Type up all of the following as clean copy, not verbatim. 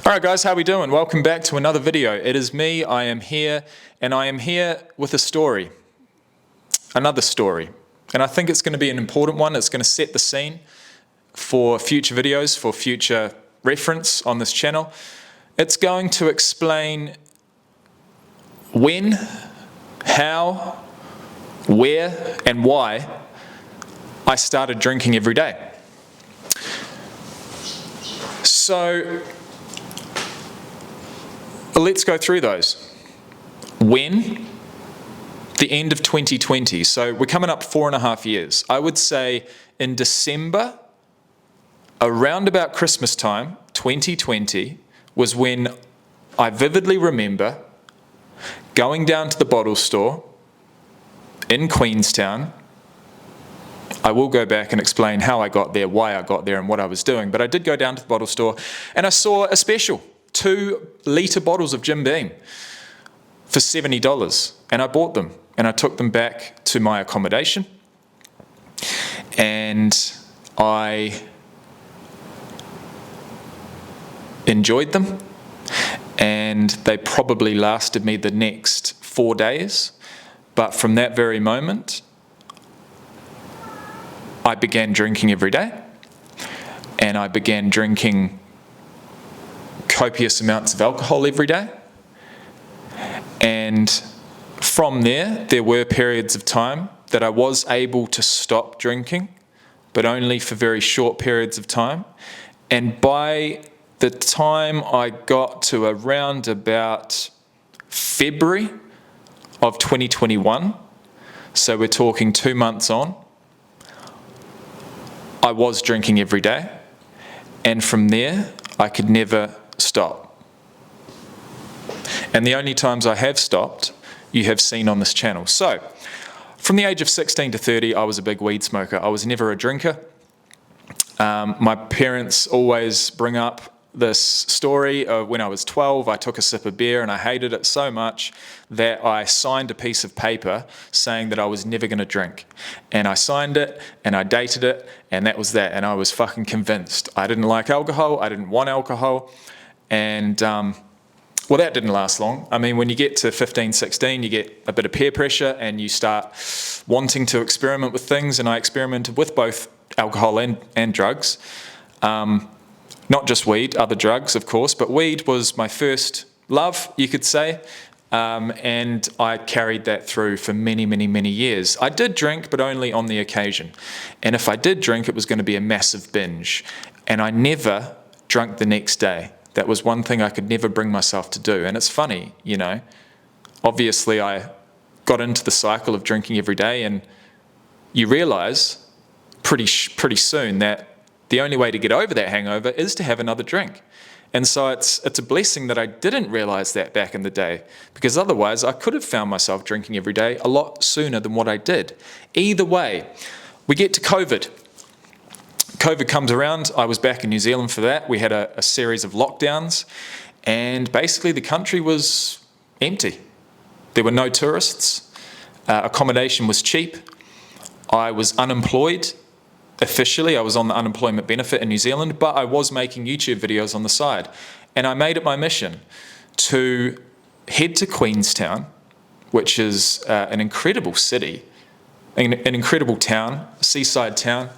Alright guys, how are we doing? Welcome back to another video. It is me, I am here, and I am here with a story. Another story. And I think it's going to be an important one. It's going to set the scene for future videos, for future reference on this channel. It's going to explain when, how, where, and why I started drinking every day. So, let's go through those. When? The end of 2020. So we're coming up 4.5 years. I would say in December, around about Christmas time, 2020, was when I vividly remember going down to the bottle store in Queenstown. I will go back and explain how I got there, why I got there, and what I was doing. But I did go down to the bottle store and I saw a special. 2-litre bottles of Jim Beam for $70, and I bought them and I took them back to my accommodation and I enjoyed them, and they probably lasted me the next 4 days. But from that very moment I began drinking every day, and I began drinking copious amounts of alcohol every day. And from there were periods of time that I was able to stop drinking, but only for very short periods of time. And by the time I got to around about February of 2021, so we're talking 2 months on, I was drinking every day. And from there, I could never stop. And the only times I have stopped, you have seen on this channel. So, from the age of 16 to 30, I was a big weed smoker. I was never a drinker. My parents always bring up this story of when I was 12, I took a sip of beer and I hated it so much that I signed a piece of paper saying that I was never going to drink. And I signed it and I dated it, and that was that. And I was fucking convinced. I didn't like alcohol, I didn't want alcohol. And well, that didn't last long. I mean, when you get to 15, 16, you get a bit of peer pressure and you start wanting to experiment with things. And I experimented with both alcohol and drugs. Not just weed, other drugs, of course, but weed was my first love, you could say. And I carried that through for many, many, many years. I did drink, but only on the occasion. And if I did drink, it was going to be a massive binge. And I never drank the next day. That was one thing I could never bring myself to do. And it's funny, you know. Obviously, I got into the cycle of drinking every day, and you realise pretty soon that the only way to get over that hangover is to have another drink. And so it's a blessing that I didn't realise that back in the day, because otherwise I could have found myself drinking every day a lot sooner than what I did. Either way, we get to COVID. COVID comes around. I was back in New Zealand for that. We had a series of lockdowns, and basically the country was empty. There were no tourists. Accommodation was cheap. I was unemployed. Officially, I was on the unemployment benefit in New Zealand, but I was making YouTube videos on the side. And I made it my mission to head to Queenstown, which is an incredible city, an incredible town, a seaside town,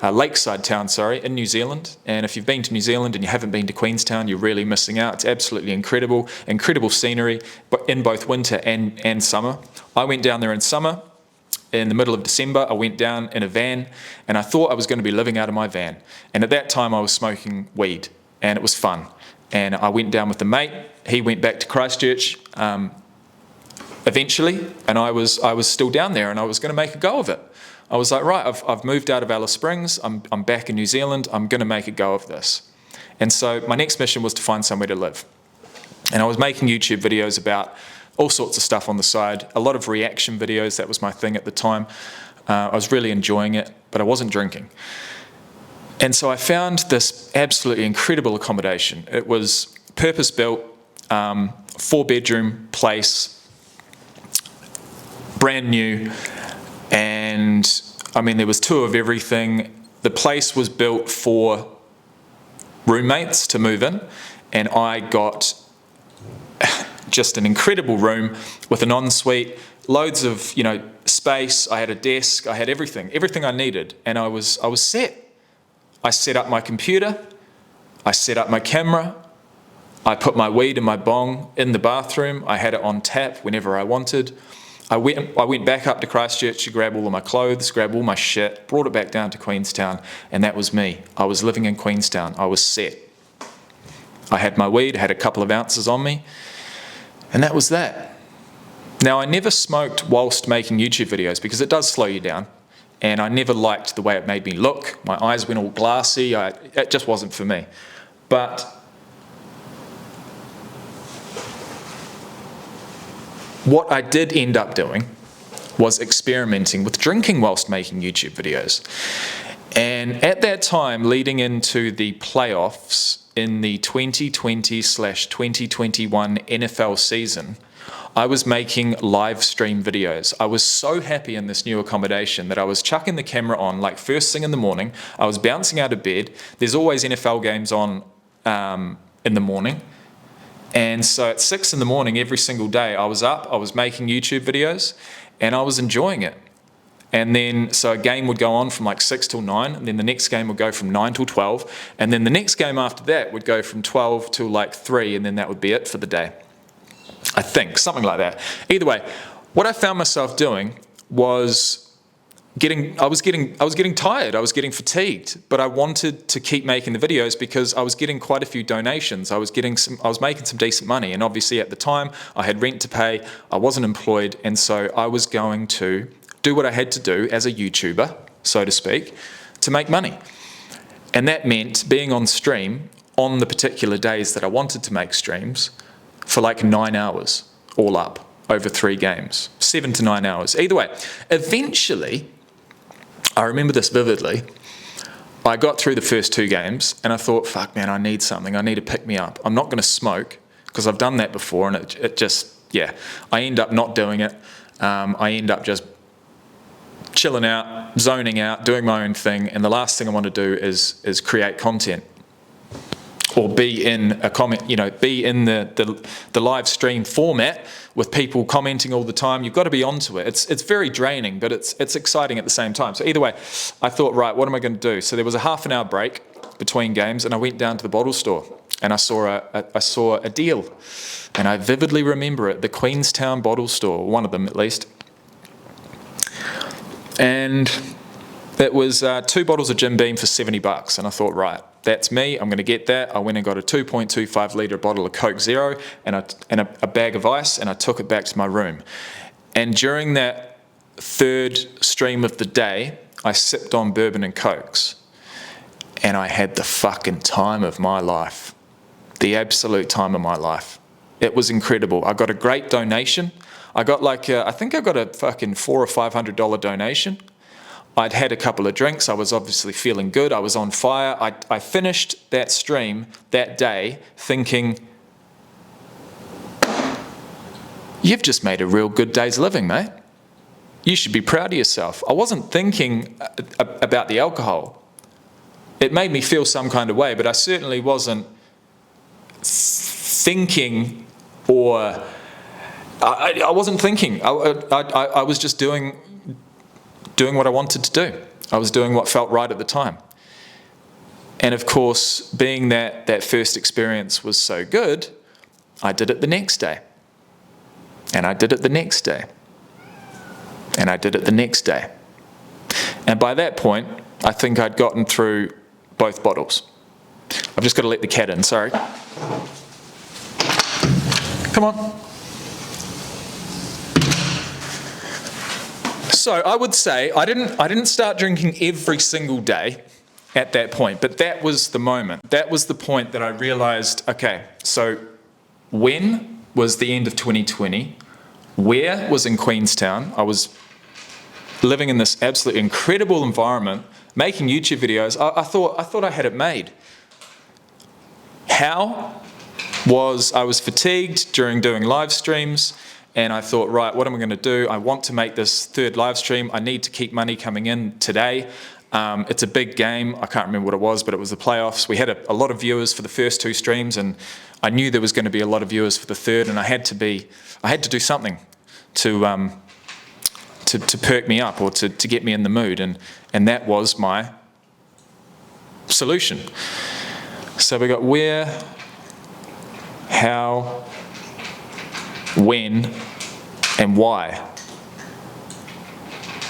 lakeside town, sorry, in New Zealand. And if you've been to New Zealand and you haven't been to Queenstown, you're really missing out. It's absolutely incredible, incredible scenery, but in both winter and summer. I went down there in summer. In the middle of December, I went down in a van, and I thought I was going to be living out of my van. And at that time, I was smoking weed, and it was fun. And I went down with a mate. He went back to Christchurch eventually, and I was still down there, and I was going to make a go of it. I was like, right, I've moved out of Alice Springs. I'm back in New Zealand. I'm going to make a go of this. And so my next mission was to find somewhere to live. And I was making YouTube videos about all sorts of stuff on the side, a lot of reaction videos. That was my thing at the time. I was really enjoying it, but I wasn't drinking. And so I found this absolutely incredible accommodation. It was purpose-built, 4-bedroom place, brand new, and I mean, there was 2 of everything. The place was built for roommates to move in, and I got just an incredible room with an ensuite, loads of space. I had a desk, I had everything I needed, and I was set. I set up my computer, I set up my camera, I put my weed and my bong in the bathroom. I had it on tap whenever I wanted. I went back up to Christchurch to grab all of my clothes, grab all my shit, brought it back down to Queenstown, and that was me. I was living in Queenstown. I was set. I had my weed, had a couple of ounces on me, and that was that. Now, I never smoked whilst making YouTube videos because it does slow you down, and I never liked the way it made me look. My eyes went all glassy. It just wasn't for me. But what I did end up doing was experimenting with drinking whilst making YouTube videos. And at that time, leading into the playoffs in the 2020/2021 NFL season, I was making live stream videos. I was so happy in this new accommodation that I was chucking the camera on like first thing in the morning. I was bouncing out of bed. There's always NFL games on in the morning. And so at 6 in the morning every single day, I was up, I was making YouTube videos, and I was enjoying it. And then, so a game would go on from like 6 till 9, and then the next game would go from 9 till 12, and then the next game after that would go from 12 till like 3, and then that would be it for the day. I think, something like that. Either way, what I found myself doing was I was getting tired, I was getting fatigued, but I wanted to keep making the videos because I was getting quite a few donations. I was making some decent money, and obviously at the time I had rent to pay, I wasn't employed, and so I was going to do what I had to do as a YouTuber, so to speak, to make money. And that meant being on stream on the particular days that I wanted to make streams for like 9 hours, all up, over 3 games, 7 to 9 hours. Either way, eventually, I remember this vividly, I got through the first 2 games and I thought, fuck man, I need something, I need to pick me up. I'm not gonna smoke, because I've done that before, and it just, yeah, I end up not doing it. I end up just chilling out, zoning out, doing my own thing, and the last thing I want to do is create content or be in a comment, be in the live stream format with people commenting all the time. You've got to be onto it. It's very draining, but it's exciting at the same time. So either way, I thought, right, what am I going to do? So there was a half an hour break between games, and I went down to the bottle store and I saw a deal, and I vividly remember it, the Queenstown bottle store, one of them at least. And it was 2 bottles of Jim Beam for $70, and I thought, right, that's me, I'm going to get that. I went and got a 2.25 litre bottle of Coke Zero and a bag of ice, and I took it back to my room. And during that 3rd stream of the day, I sipped on bourbon and Cokes, and I had the fucking time of my life, the absolute time of my life. It was incredible. I got a great donation. I got I think I got a fucking $400 or $500 donation. I'd had a couple of drinks. I was obviously feeling good. I was on fire. I finished that stream that day thinking, you've just made a real good day's living, mate. You should be proud of yourself. I wasn't thinking about the alcohol. It made me feel some kind of way, but I certainly wasn't thinking, or I wasn't thinking. I was just doing what I wanted to do. I was doing what felt right at the time. And of course, being that first experience was so good, I did it the next day. And I did it the next day. And I did it the next day. And by that point, I think I'd gotten through both bottles. I've just got to let the cat in, sorry. Come on. So I would say I didn't start drinking every single day at that point, but that was the moment. That was the point that I realized, okay, so when was the end of 2020? Where was in Queenstown? I was living in this absolutely incredible environment, making YouTube videos. I thought I had it made. How? I was fatigued during doing live streams, and I thought, right, what am I going to do? I want to make this 3rd live stream. I need to keep money coming in today. It's a big game. I can't remember what it was, but it was the playoffs. We had a lot of viewers for the first 2 streams, and I knew there was going to be a lot of viewers for the third, and I had to do something to perk me up, or to get me in the mood, and that was my solution. So we got where, how, when, and why.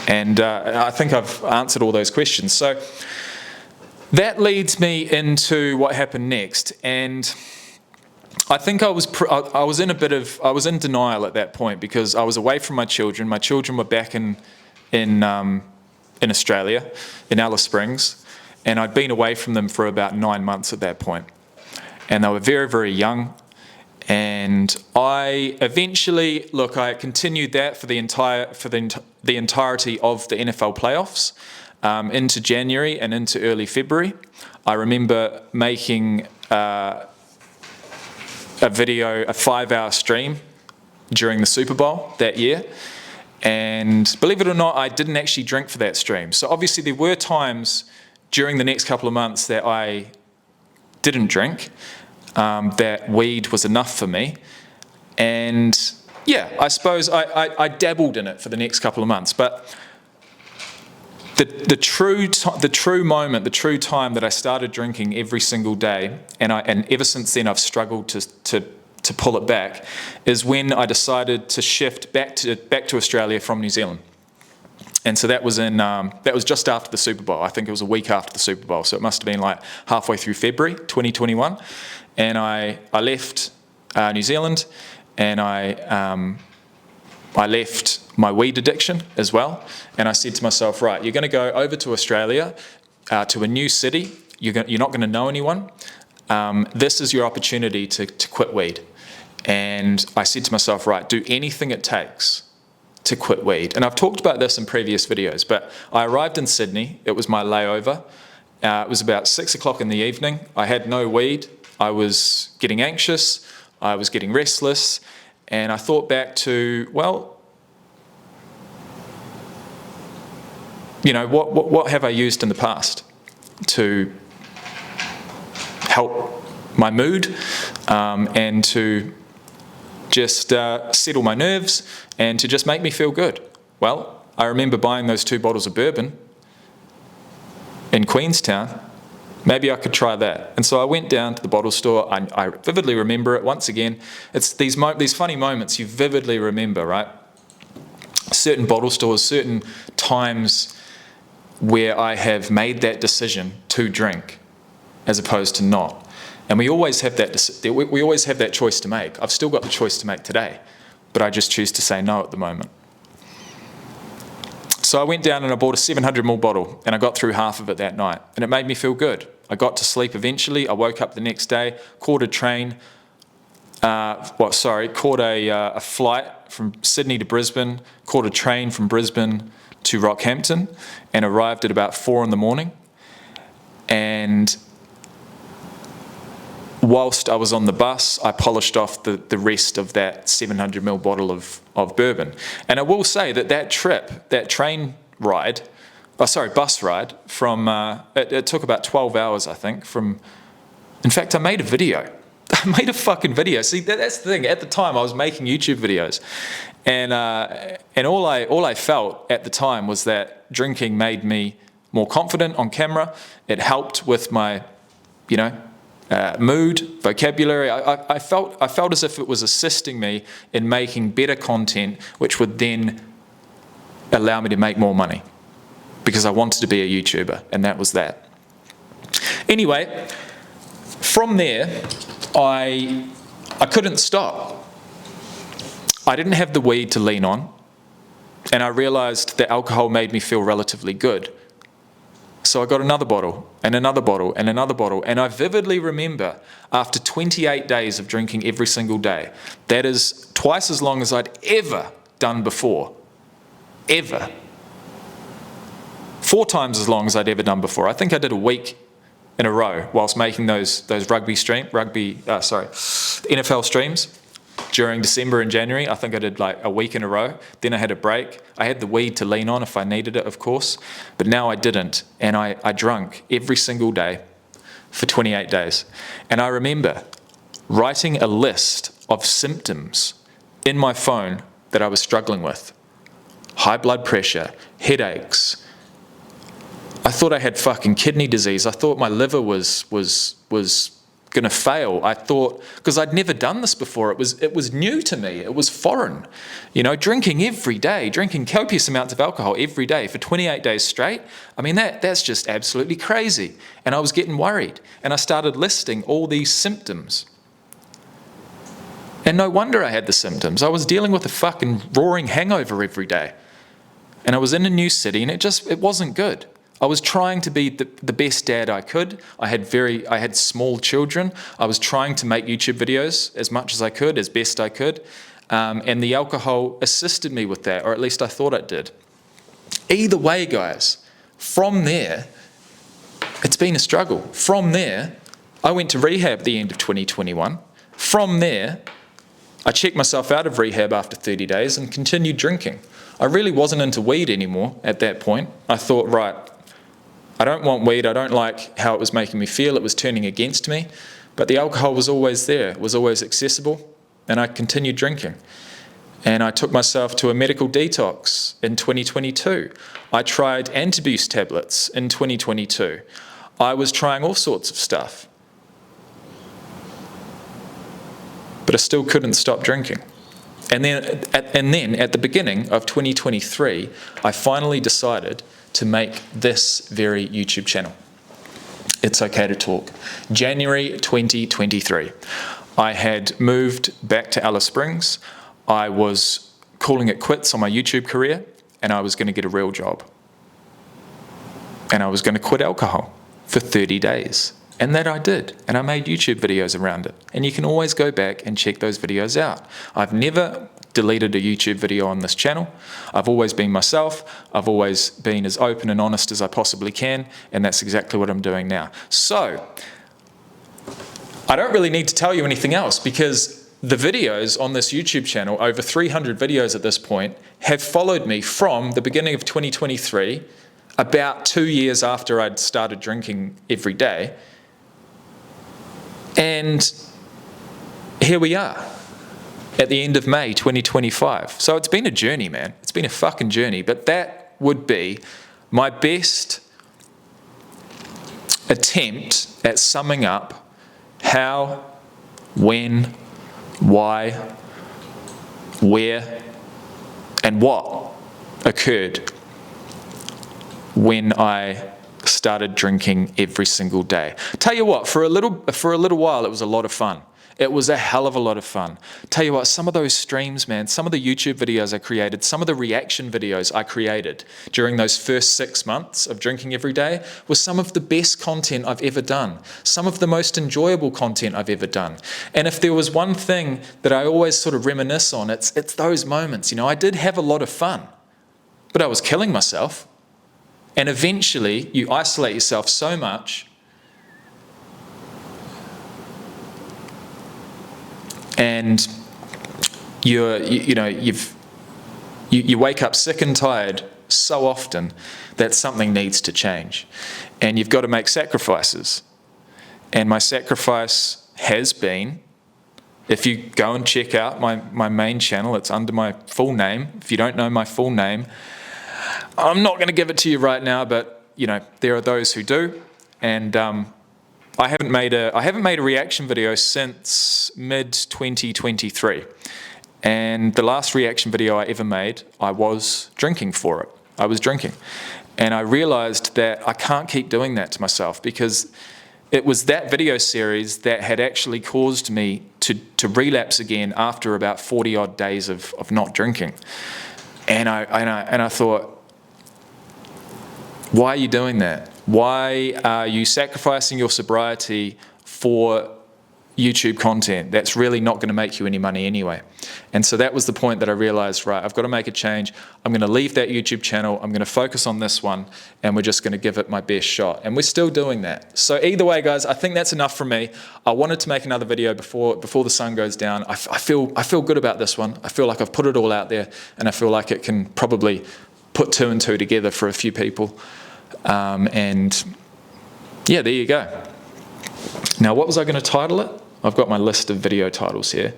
And I think I've answered all those questions. So that leads me into what happened next. And I think I was in denial at that point, because I was away from my children. My children were back in Australia, in Alice Springs, and I'd been away from them for about 9 months at that point. And they were very, very young. And I eventually, I continued that for the entirety of the NFL playoffs, into January and into early February. I remember making a video, a 5-hour stream during the Super Bowl that year. And believe it or not, I didn't actually drink for that stream. So obviously there were times during the next couple of months that I didn't drink. That weed was enough for me, and yeah, I suppose I dabbled in it for the next couple of months. But the true moment, the true time that I started drinking every single day, and ever since then I've struggled to pull it back, is when I decided to shift back to Australia from New Zealand. And so that was just after the Super Bowl. I think it was a week after the Super Bowl, so it must have been like halfway through February 2021. And I left New Zealand, and I left my weed addiction as well. And I said to myself, right, you're going to go over to Australia, to a new city. You're not going to know anyone. This is your opportunity to quit weed. And I said to myself, right, do anything it takes to quit weed. And I've talked about this in previous videos, but I arrived in Sydney. It was my layover. It was about 6 o'clock in the evening. I had no weed. I was getting anxious, I was getting restless, and I thought back to, well, you know, what have I used in the past to help my mood, and to just settle my nerves, and to just make me feel good? Well, I remember buying those 2 bottles of bourbon in Queenstown. Maybe I could try that. And so I went down to the bottle store. I vividly remember it. Once again, it's these funny moments you vividly remember, right? Certain bottle stores, certain times where I have made that decision to drink as opposed to not. And we always have that choice to make. I've still got the choice to make today, but I just choose to say no at the moment. So I went down and I bought a 700ml bottle, and I got through half of it that night, and it made me feel good. I got to sleep eventually. I woke up the next day, caught a flight from Sydney to Brisbane, caught a train from Brisbane to Rockhampton, and arrived at about 4 in the morning. And whilst I was on the bus, I polished off the rest of that 700ml bottle of bourbon. And I will say that bus ride from, it took about 12 hours, I think, in fact, I made a video. I made a fucking video. See, that's the thing. At the time, I was making YouTube videos. And all I felt at the time was that drinking made me more confident on camera. It helped with my, mood, vocabulary. I felt as if it was assisting me in making better content, which would then allow me to make more money, because I wanted to be a YouTuber, and that was that. Anyway, from there, I couldn't stop. I didn't have the weed to lean on, and I realized that alcohol made me feel relatively good. So I got another bottle, and another bottle, and another bottle, and I vividly remember, after 28 days of drinking every single day, that is twice as long as I'd ever done before. Ever. 4 times as long as I'd ever done before. I think I did a week in a row whilst making those NFL streams. during December and January. I think I did like a week in a row. Then I had a break. I had the weed to lean on if I needed it, of course. But now I didn't. And I drank every single day for 28 days. And I remember writing a list of symptoms in my phone that I was struggling with. High blood pressure, headaches. I thought I had fucking kidney disease. I thought my liver was going to fail. I thought, because I'd never done this before, it was new to me. It was foreign. You know, drinking every day, drinking copious amounts of alcohol every day for 28 days straight. I mean, that's just absolutely crazy. And I was getting worried. And I started listing all these symptoms. And no wonder I had the symptoms. I was dealing with a fucking roaring hangover every day. And I was in a new city, and it wasn't good. I was trying to be the best dad I could. I had small children. I was trying to make YouTube videos as much as I could, as best I could. And the alcohol assisted me with that, or at least I thought it did. Either way, guys, from there, it's been a struggle. From there, I went to rehab at the end of 2021. From there, I checked myself out of rehab after 30 days and continued drinking. I really wasn't into weed anymore at that point. I thought, right, I don't want weed. I don't like how it was making me feel. It was turning against me. But the alcohol was always there. It was always accessible. And I continued drinking. And I took myself to a medical detox in 2022. I tried antabuse tablets in 2022. I was trying all sorts of stuff. But I still couldn't stop drinking. And then at the beginning of 2023, I finally decided to make this very YouTube channel. It's Okay to Talk. January 2023. I had moved back to Alice Springs. I was calling it quits on my YouTube career, and I was going to get a real job. And I was going to quit alcohol for 30 days. And that I did, and I made YouTube videos around it. And you can always go back and check those videos out. I've never deleted a YouTube video on this channel. I've always been myself. I've always been as open and honest as I possibly can, and that's exactly what I'm doing now. So, I don't really need to tell you anything else, because the videos on this YouTube channel, over 300 videos at this point, have followed me from the beginning of 2023, about 2 years after I'd started drinking every day. And here we are at the end of May 2025. So it's been a journey, man. It's been a fucking journey. But that would be my best attempt at summing up how, when, why, where, and what occurred when I started drinking every single day. Tell you what, for a little while, it was a lot of fun. It was a hell of a lot of fun. Tell you what, some of those streams, man, some of the YouTube videos I created, some of the reaction videos I created during those first 6 months of drinking every day was some of the best content I've ever done. Some of the most enjoyable content I've ever done. And if there was one thing that I always sort of reminisce on, it's those moments. You know, I did have a lot of fun, but I was killing myself. And eventually, you isolate yourself so much, and you wake up sick and tired so often that something needs to change, and you've got to make sacrifices. And my sacrifice has been, if you go and check out my main channel, it's under my full name. If you don't know my full name, I'm not going to give it to you right now, but you know there are those who do, and I haven't made a reaction video since mid-2023, and the last reaction video I ever made, I was drinking for it. I was drinking, and I realized that I can't keep doing that to myself, because it was that video series that had actually caused me to relapse again after about 40 odd days of not drinking, and I thought, why are you doing that? Why are you sacrificing your sobriety for YouTube content. That's really not going to make you any money anyway. And so that was the point that I realized, right, I've got to make a change. I'm going to leave that YouTube channel. I'm going to focus on this one, and we're just going to give it my best shot. And we're still doing that. So either way, guys, I think that's enough from me. I wanted to make another video before the sun goes down. I feel good about this one. I feel like I've put it all out there, and I feel like it can probably put 2 and 2 together for a few people. And yeah, there you go. Now, what was I going to title it? I've got my list of video titles here.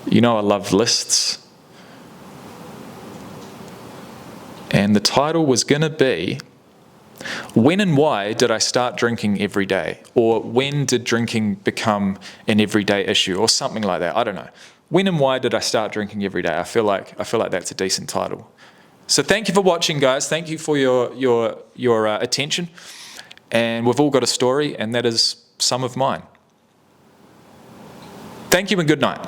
You know I love lists. And the title was going to be, When and Why Did I Start Drinking Every Day? Or When Did Drinking Become an Everyday Issue? Or something like that. I don't know. When and Why Did I Start Drinking Every Day? I feel like that's a decent title. So thank you for watching, guys. Thank you for your attention. And we've all got a story, and that is some of mine. Thank you and good night.